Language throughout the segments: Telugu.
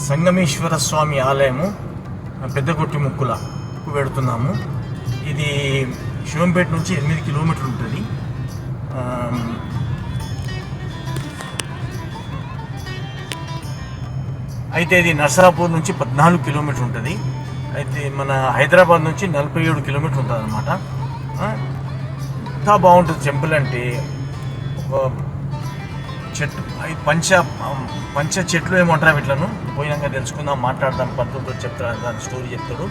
సంగమేశ్వర స్వామి ఆలయము పెద్దగొట్టి ముక్కులకు వెడుతున్నాము. ఇది శివంపేట నుంచి 8 కిలోమీటర్లు ఉంటుంది. అయితే ఇది నర్సరాపూర్ నుంచి 14 కిలోమీటర్లు ఉంటుంది. అయితే మన హైదరాబాద్ నుంచి 47 కిలోమీటర్లు ఉంటుంది అన్నమాట. ఎంత బాగుంటుంది టెంపుల్ అంటే, చెట్టు పంచ చెట్లు ఏమంటారు వీటిలను పోయినాక తెలుసుకుందాం, మాట్లాడదాం, పంతులతో చెప్తాడు, దాని స్టోరీ చెప్తాడు.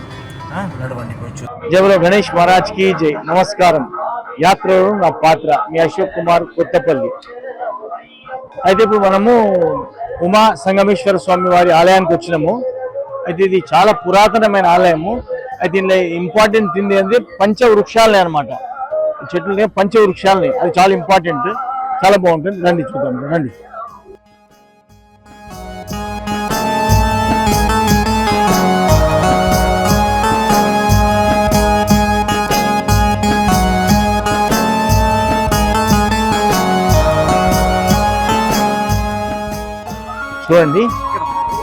నడవండి కొంచెం. జై బోలో గణేష్ మహారాజ్ కి జై. నమస్కారం. యాత్రలో నా పాత్ర మీ అశోక్ కుమార్, కొత్తపల్లి. అయితే ఇప్పుడు మనము ఉమా సంగమేశ్వర స్వామి వారి ఆలయానికి వచ్చినాము. అయితే ఇది చాలా పురాతనమైన ఆలయము. అయితే దీనిలో ఇంపార్టెంట్ థింగ్ ఏంటంటే పంచవృక్షాలనే అనమాట. చెట్లు పంచవృక్షాలనే, అది చాలా ఇంపార్టెంట్, చాలా బాగుంటుంది. రండి చూద్దాం, రండి. చూడండి,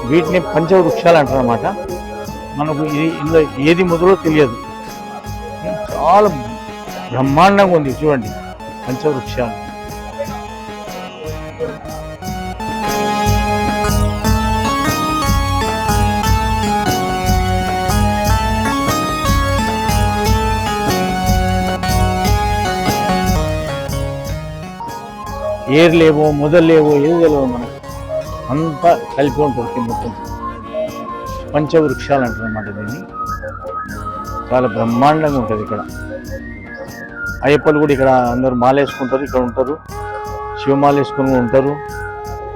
వీటిని పంచవృక్షాలు అంటారు అన్నమాట. మనకు ఇది ఇందులో ఏది మొదలో తెలియదు. చాలా బ్రహ్మాండంగా ఉంది. చూడండి పంచవృక్షాలు. ఏర్లేవో మొదలేవో ఏది తెలియదు మనకు, అంతా కలిపి ఉంటుంది మొత్తం. పంచవృక్షాలు అంటారు అన్నమాట దీన్ని. చాలా బ్రహ్మాండంగా ఉంటుంది. ఇక్కడ అయ్యప్పలు కూడా ఇక్కడ అందరూ మాల వేసుకుంటారు, ఇక్కడ ఉంటారు. శివమాల వేసుకుని ఉంటారు,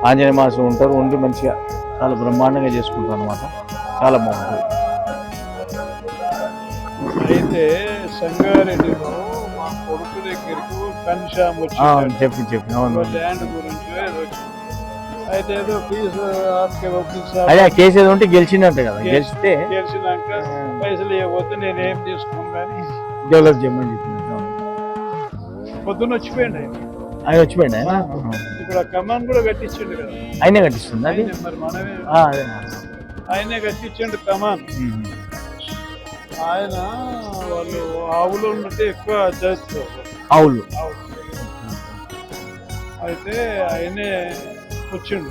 ఆంజనేయ మాసం ఉంటారు, ఉండి మంచిగా చాలా బ్రహ్మాండంగా చేసుకుంటారు అన్నమాట. చాలా బాగుంటుంది. అయితే సంగారెడ్డిలో మా కొడుకు దగ్గరకు కన్షామ్ వచ్చి చెప్పి ల్యాండ్ గురించి అయితే ఏదో ఫీజు అదే కేసు ఏదో ఉంటే గెలిచిందంట కదా, గెలిచినాక పైసలు ఇవ్వకపోతే నేను ఏం తీసుకున్నాను కానీ డెవలప్ చేయమని చెప్పింది. పొద్దున్న వచ్చిపోయింది ఆయన వచ్చిపోయింది. ఇప్పుడు ఆ కమాన్ కూడా కట్టించండు కదా, ఆయనే కట్టిస్తుంది అది. మరి మనమే అదే ఆయనే కట్టించండు కమాన్. ఆయన వాళ్ళు ఆవులు ఉన్నట్టు ఎక్కువ చేస్తారు ఆవులు. అయితే ఆయనే వచ్చిండు,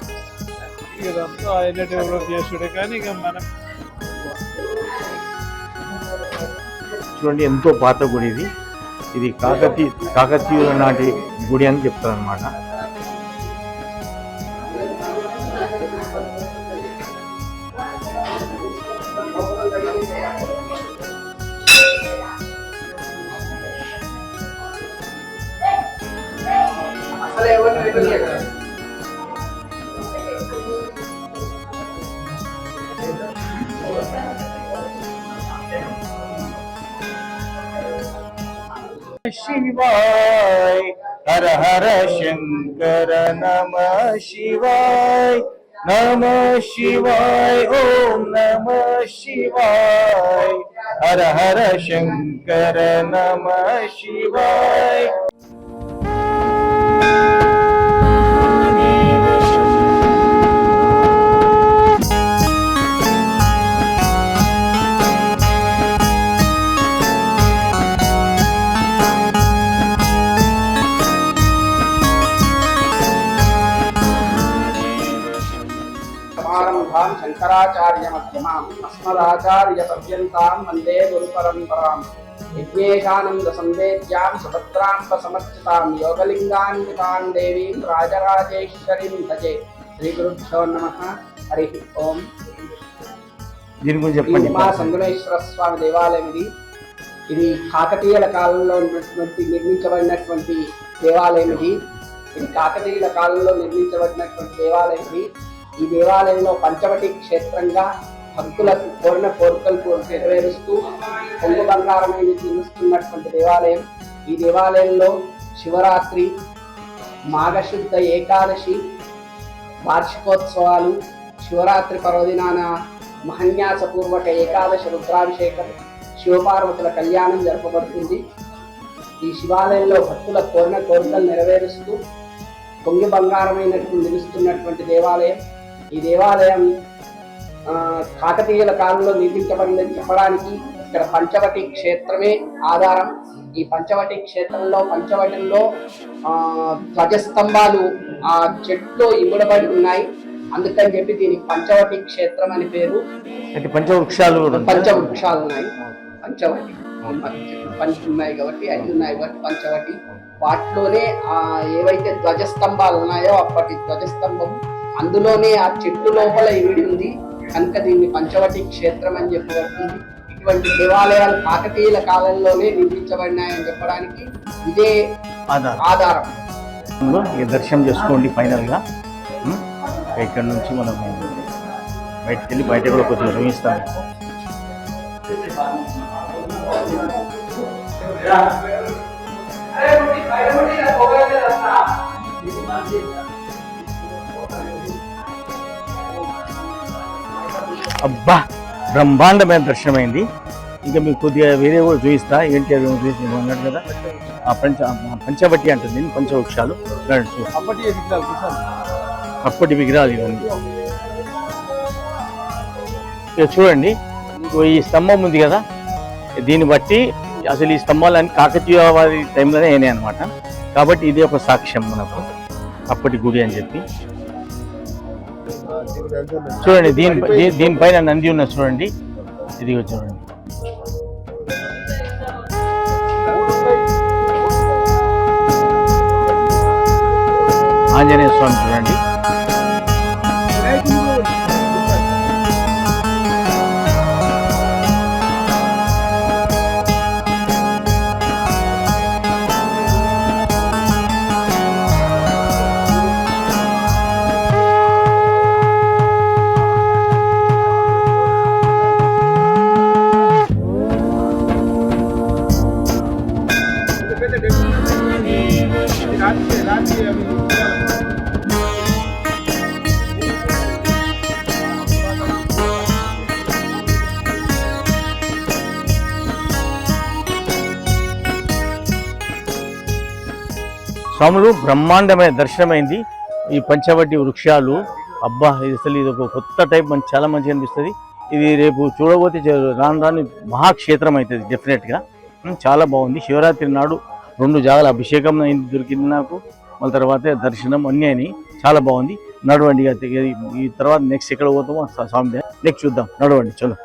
ఇదంతా ఆయనే డెవలప్ చేసాడు. కానీ ఇక మనం చూడండి ఎంతో పాత గుడి ఇది. ఇది కాకతీయుల నాటి గుడి అని చెప్తారు అన్నమాట. शिवाय हर हर शंकर नमः शिवाय, नमः शिवाय, ओम नमः शिवाय, हर हर शंकर नमः शिवाय. शंकराचार्य मध्यमां अस्मदाचार्य पर्यन्तां वन्दे गुरुपरम्परां यज्ञेशानंद संवेद्यां सुभद्रां समर्चितां योगलिंगान्वितां देवीं राजराजेश्वरीं भजे. श्री गुरुभ्यो नमः. हरि ओम. దీని గురించి చెప్పండి. ఉమా సంగమేశ్వర స్వామి దేవాలయం ఇది కాకతీయుల కాలంలో నిర్మించబడినటువంటి దేవాలయం. ఇది కాకతీయుల కాలంలో నిర్మించబడినటువంటి దేవాలయం. ఈ దేవాలయంలో పంచవటి క్షేత్రంగా భక్తులకు కోరిన కోరికలు నెరవేరుస్తూ కొంగు బంగారమై నిలుస్తున్నటువంటి దేవాలయం. ఈ దేవాలయంలో శివరాత్రి, మాఘశుద్ధ ఏకాదశి, వార్షికోత్సవాలు, శివరాత్రి పర్వదినాన మహన్యాసపూర్వక ఏకాదశి రుద్రాభిషేకం, శివపార్వతుల కళ్యాణం జరపబడుతుంది. ఈ శివాలయంలో భక్తుల కోరిన కోరికలు నెరవేరుస్తూ కొంగి బంగారమైనటువంటి నిలుస్తున్నటువంటి దేవాలయం. ఈ దేవాలయం కాకతీయుల కాలంలో నిర్మించబడిందని చెప్పడానికి ఇక్కడ పంచవటి క్షేత్రమే ఆధారం. ఈ పంచవటి క్షేత్రంలో పంచవటిలో ధ్వజస్తంభాలు ఆ చెట్లో ఇముడబడి ఉన్నాయి. అందుకని చెప్పి దీనికి పంచవటి క్షేత్రం అని పేరు. అయితే పంచవృక్షాలు ఉన్నాయి. పంచవటి పంచి ఉన్నాయి కాబట్టి 5 ఉన్నాయి కాబట్టి పంచవటి. వాటిలోనే ఏవైతే ధ్వజస్తంభాలు ఉన్నాయో అప్పటి ధ్వజస్తంభం అందులోనే ఆ చెట్టు లోపల ఇమిడి ఉంది కనుక దీన్ని పంచవటి క్షేత్రం అని చెప్పబడుతుంది. ఇటువంటి దేవాలయాలు కాకతీయుల కాలంలోనే నిర్మించబడినాయని చెప్పడానికి ఇదే ఆధారం. దర్శనం చేసుకోండి ఫైనల్గా. ఇక్కడ నుంచి మనం బయటకు వెళ్ళి బయట కూడా కొద్దిగా చూపిస్తాం. అబ్బా బ్రహ్మాండమైన దర్శనమైంది. ఇంకా మీకు కొద్దిగా వేరే కూడా చూపిస్తా. ఏంటి అది చూసి అన్నాడు కదా పంచవటి అంటుంది పంచవృక్షాలు. అప్పటి విగ్రహాలు ఇవన్నీ. ఇక చూడండి ఈ స్తంభం ఉంది కదా, దీన్ని బట్టి అసలు ఈ స్తంభాలన్నీ కాకతీయ వారి టైంలోనే అయినాయి అనమాట. కాబట్టి ఇది ఒక సాక్ష్యం మనకు అప్పటి గుడి అని చెప్పి. చూడండి దీనిపైన నంది ఉన్న చూడండి, ఇదిగో చూడండి. ఆంజనేయ స్వామి చూడండి. స్వాములు బ్రహ్మాండమైన దర్శనమైంది. ఈ పంచవటి వృక్షాలు అబ్బా అసలు ఇది ఒక కొత్త టైప్ చాలా మంచిగా అనిపిస్తుంది. ఇది రేపు చూడబోతే రాను రాను మహాక్షేత్రం అవుతుంది డెఫినెట్గా. చాలా బాగుంది. శివరాత్రి నాడు 2 జాగాల అభిషేకం అయింది దొరికింది నాకు. మళ్ళీ తర్వాత దర్శనం అన్నీ అయినాయి. చాలా బాగుంది. నడవండి. ఈ తర్వాత నెక్స్ట్ ఎక్కడ పోతామో స్వామి నెక్స్ట్ చూద్దాం. నడవండి చలో.